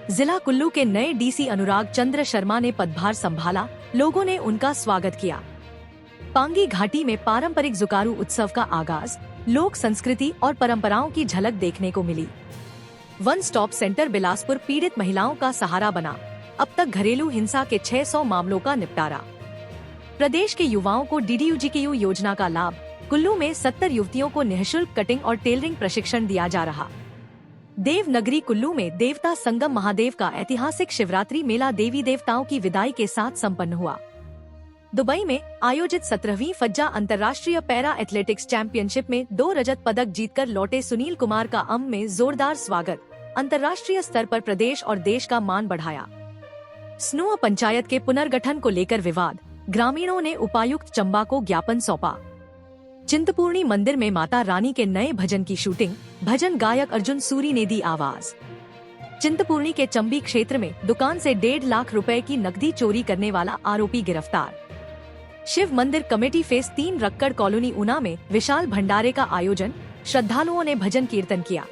जिला कुल्लू के नए डीसी अनुराग चंद्र शर्मा ने पदभार संभाला, लोगों ने उनका स्वागत किया। पांगी घाटी में पारंपरिक जुकारू उत्सव का आगाज, लोक संस्कृति और परंपराओं की झलक देखने को मिली। वन स्टॉप सेंटर बिलासपुर पीड़ित महिलाओं का सहारा बना, अब तक घरेलू हिंसा के 600 मामलों का निपटारा। प्रदेश के युवाओं को DDU-GKU योजना का लाभ, कुल्लू में 70 युवतियों को निःशुल्क कटिंग और टेलरिंग प्रशिक्षण दिया जा रहा। देवनगरी कुल्लू में देवता संगम महादेव का ऐतिहासिक शिवरात्रि मेला देवी देवताओं की विदाई के साथ संपन्न हुआ। दुबई में आयोजित 17वीं फज्जा अंतर्राष्ट्रीय पैरा एथलेटिक्स चैंपियनशिप में 2 रजत पदक जीतकर लौटे सुनील कुमार का अम्ब में जोरदार स्वागत, अंतर्राष्ट्रीय स्तर पर प्रदेश और देश का मान बढ़ाया। स्नुआ पंचायत के पुनर्गठन को लेकर विवाद, ग्रामीणों ने उपायुक्त चंबा को ज्ञापन सौंपा। चिंतपूर्णी मंदिर में माता रानी के नए भजन की शूटिंग, भजन गायक अर्जुन सूरी ने दी आवाज। चिंतपूर्णी के चंबी क्षेत्र में दुकान से 1.5 लाख रुपए की नकदी चोरी करने वाला आरोपी गिरफ्तार। शिव मंदिर committee phase 3 Rakkad colony Una में विशाल भंडारे का आयोजन, श्रद्धालुओं ने भजन कीर्तन किया।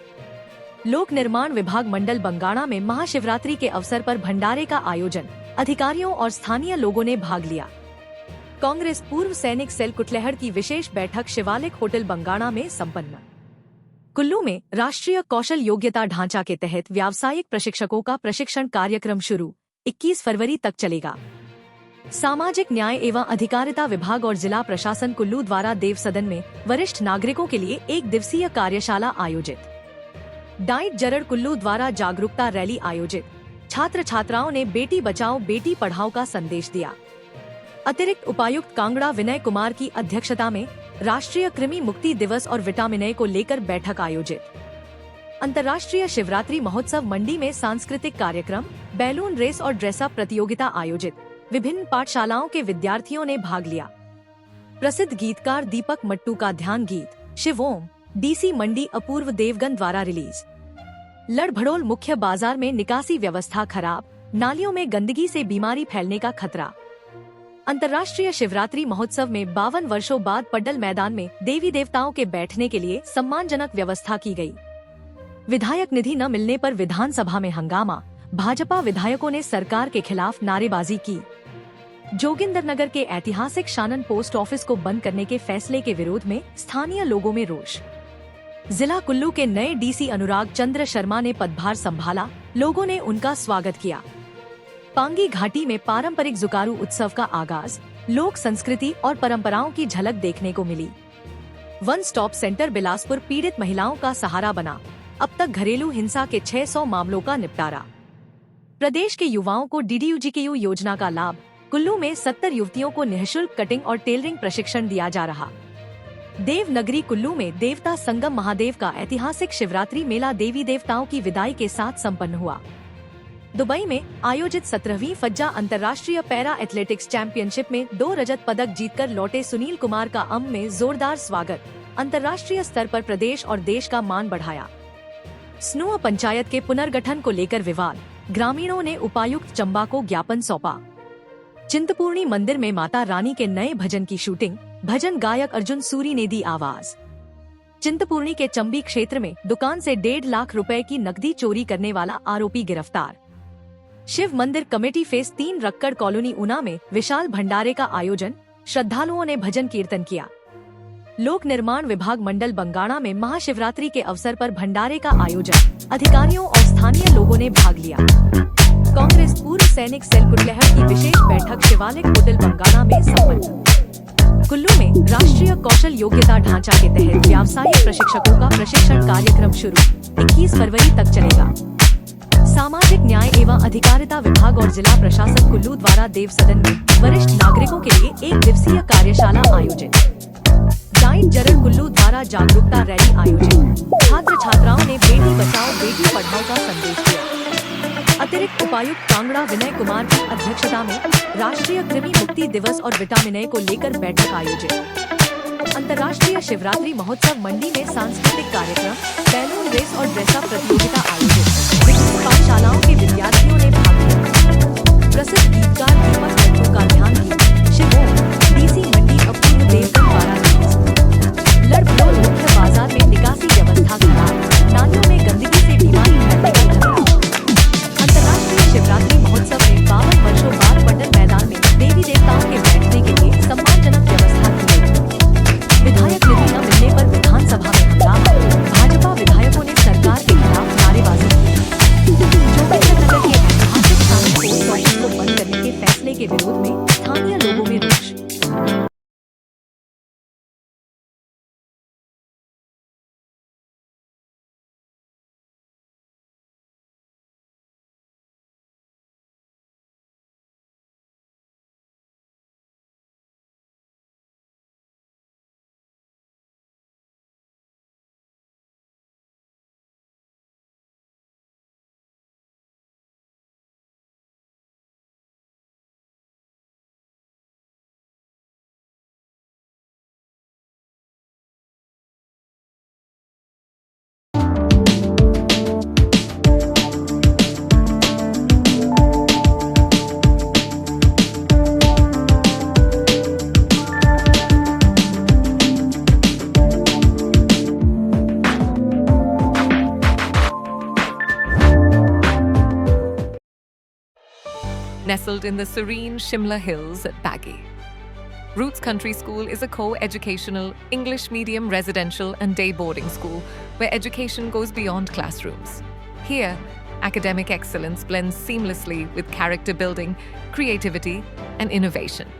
लोक निर्माण विभाग मंडल बंगाणा में महाशिवरात्रि के अवसर पर भंडारे का आयोजन, अधिकारियों और स्थानीय लोगों ने भाग लिया। कांग्रेस पूर्व सैनिक सेल कुटलहड़ की विशेष बैठक शिवालिक होटल बंगाणा में संपन्न। कुल्लू में राष्ट्रीय कौशल योग्यता ढांचा के तहत व्यावसायिक प्रशिक्षकों का प्रशिक्षण कार्यक्रम शुरू, 21 फरवरी तक चलेगा। सामाजिक न्याय एवं अधिकारिता विभाग और जिला प्रशासन कुल्लू द्वारा देव सदन में वरिष्ठ नागरिकों के लिए 1 दिवसीय कार्यशाला आयोजित। डाइट जरड़ कुल्लू द्वारा जागरूकता रैली आयोजित, छात्र छात्राओं ने बेटी बचाओ बेटी पढ़ाओ का संदेश दिया। अतिरिक्त उपायुक्त कांगड़ा विनय कुमार की अध्यक्षता में राष्ट्रीय कृमि मुक्ति दिवस और विटामिन ए को लेकर बैठक आयोजित। अंतर्राष्ट्रीय शिवरात्रि महोत्सव मंडी में सांस्कृतिक कार्यक्रम, बैलून रेस और ड्रेसअप प्रतियोगिता आयोजित, विभिन्न पाठशालाओं के विद्यार्थियों ने भाग लिया। प्रसिद्ध गीतकार दीपक मट्टू का ध्यान गीत शिव ओम DC मंडी अपूर्व देवगन द्वारा रिलीज। लड़भड़ोल मुख्य बाजार में निकासी व्यवस्था खराब, नालियों में गंदगी से बीमारी फैलने का खतरा। अंतर्राष्ट्रीय शिवरात्रि महोत्सव में 52 वर्षों बाद पड्डल मैदान में देवी देवताओं के बैठने के लिए सम्मानजनक व्यवस्था की गई। विधायक निधि न मिलने पर विधानसभा में हंगामा, भाजपा विधायकों ने सरकार के खिलाफ नारेबाजी की। जोगिंदरनगर के ऐतिहासिक शानन पोस्ट ऑफिस को बंद करने के फैसले के विरोध में स्थानीय लोगों में रोष। जिला कुल्लू के नए डीसी अनुराग चंद्र शर्मा ने पदभार संभाला, लोगों ने उनका स्वागत किया। पांगी घाटी में पारंपरिक जुकारू उत्सव का आगाज, लोक संस्कृति और परंपराओं की झलक देखने को मिली। वन स्टॉप सेंटर बिलासपुर पीड़ित महिलाओं का सहारा बना, अब तक घरेलू हिंसा के 600 मामलों का निपटारा। प्रदेश के युवाओं को DDU-GKU योजना का लाभ, कुल्लू में 70 युवतियों को निःशुल्क कटिंग और टेलरिंग प्रशिक्षण दिया जा रहा। देवनगरी कुल्लू में देवता संगम महादेव का ऐतिहासिक शिवरात्रि मेला देवी देवताओं की विदाई के साथ संपन्न हुआ। दुबई में आयोजित 17वीं फज्जा अंतर्राष्ट्रीय पैरा एथलेटिक्स चैंपियनशिप में 2 रजत पदक जीतकर लौटे सुनील कुमार का अम्ब में जोरदार स्वागत, अंतर्राष्ट्रीय स्तर पर प्रदेश और देश का मान बढ़ाया। स्नुआ पंचायत के पुनर्गठन को लेकर विवाद, ग्रामीणों ने उपायुक्त चंबा को ज्ञापन सौंपा। चिंतपूर्णी मंदिर में माता रानी के नए भजन की शूटिंग, भजन गायक अर्जुन सूरी ने दी आवाज। चिंतपूर्णी के चंबी क्षेत्र में दुकान से 1.5 लाख रुपए की नकदी चोरी करने वाला आरोपी गिरफ्तार। शिव मंदिर committee phase 3 Rakkad colony Una में विशाल भंडारे का आयोजन, श्रद्धालुओं ने भजन कीर्तन किया। लोक निर्माण विभाग मंडल बंगाणा में महाशिवरात्रि के अवसर पर भंडारे का आयोजन, अधिकारियों और स्थानीय लोगों ने भाग लिया। कांग्रेस पूर्व सैनिक सेल कुटलहड़ की विशेष बैठक शिवालिक होटल बंगाणा में संपन्न। कुल्लू में राष्ट्रीय कौशल योग्यता ढांचा के तहत व्यावसायिक प्रशिक्षकों का प्रशिक्षण कार्यक्रम शुरू, 21 फरवरी तक चलेगा। सामाजिक न्याय एवं अधिकारिता विभाग और जिला प्रशासन कुल्लू द्वारा देव सदन में वरिष्ठ नागरिकों के लिए 1 दिवसीय कार्यशाला आयोजित। डाइट जरड़ कुल्लू द्वारा जागरूकता रैली आयोजित, छात्र छात्राओं ने बेटी बचाओ बेटी पढ़ाओ का संदेश दिया। अतिरिक्त उपायुक्त कांगड़ा विनय कुमार की अध्यक्षता में राष्ट्रीय कृमि मुक्ति दिवस और विटामिन ए को लेकर बैठक आयोजित। अंतर्राष्ट्रीय शिवरात्रि महोत्सव मंडी में सांस्कृतिक कार्यक्रम, बैलून रेस और ड्रेसअप प्रतियोगिता आयोजित, विभिन्न पाठशालाओं के विद्यार्थियों ने भाग लिया। प्रसिद्ध गीतकार दीपक मट्टू का ध्यान गीत शिव ओम DC मंडी अपूर्व देवगन द्वारा रिलीज। लड़भड़ोल मुख्य बाजार में निकासी व्यवस्था खराब, नालियों में गंदगी से बीमारी फैलने का खतरा। शिवरात्रि महोत्सव में 52 वर्षों बाद पट्टन मैदान में देवी देवताओं के बैठने के लिए सम्मानजनक व्यवस्था की गई। विधायक निधि न मिलने पर विधानसभा में हंगामा, भाजपा विधायकों ने सरकार के खिलाफ नारेबाजी की। जोगिंदरनगर के ऐतिहासिक शाही पोस्ट ऑफिस को बंद करने के फैसले के विरोध में स्थानीय लोगों में रोष। Nestled in the serene Shimla Hills at Baggy. Roots Country School is a co-educational, English medium residential and day boarding school where education goes beyond classrooms. Here, academic excellence blends seamlessly with character building, creativity, and innovation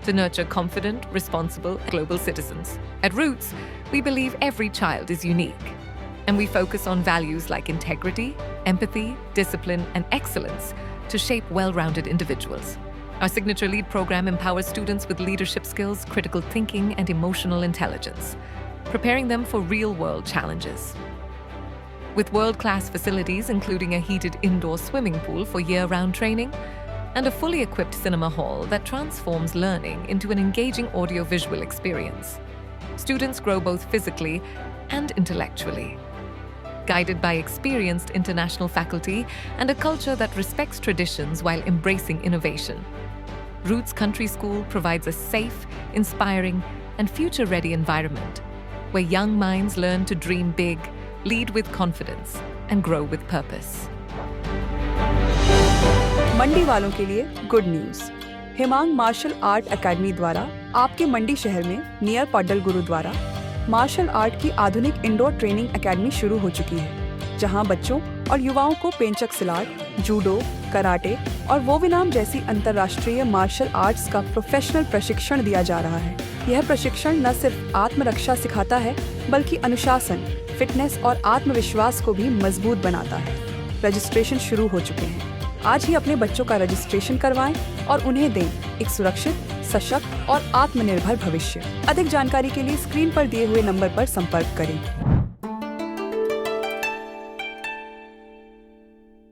to nurture confident, responsible, global citizens. At Roots, we believe every child is unique, and we focus on values like integrity, empathy, discipline, and excellence to shape well-rounded individuals. Our signature LEAD program empowers students with leadership skills, critical thinking, and emotional intelligence, preparing them for real-world challenges. With world-class facilities including a heated indoor swimming pool for year-round training and a fully equipped cinema hall that transforms learning into an engaging audio-visual experience, students grow both physically and intellectually. Guided by experienced international faculty and a culture that respects traditions while embracing innovation, Roots Country School provides a safe, inspiring, and future-ready environment where young minds learn to dream big, lead with confidence, and grow with purpose. मंडी वालों के लिए good news. Himang martial art academy द्वारा आपके मंडी शहर में near Paddal gurudwara martial art की आधुनिक indoor training academy शुरू हो चुकी है, जहां बच्चों और युवाओं को पेंचक सिलाट, जूडो, कराटे और वोविनाम जैसी अंतर्राष्ट्रीय मार्शल आर्ट्स का प्रोफेशनल प्रशिक्षण दिया जा रहा है। यह प्रशिक्षण न सिर्फ आत्मरक्षा सिखाता है, बल्कि अनुशासन, फिटनेस और आत्मविश्वास को भी मजबूत बनाता है। रजिस्ट्रेशन शुरू हो चुके हैं। आज ही अपने बच्चों का रजिस्ट्रेशन करवाएं और उन्हें दें एक सुरक्षित, सशक्त और आत्मनिर्भर भविष्य। अधिक जानकारी के लिए स्क्रीन पर दिए हुए नंबर पर संपर्क करें।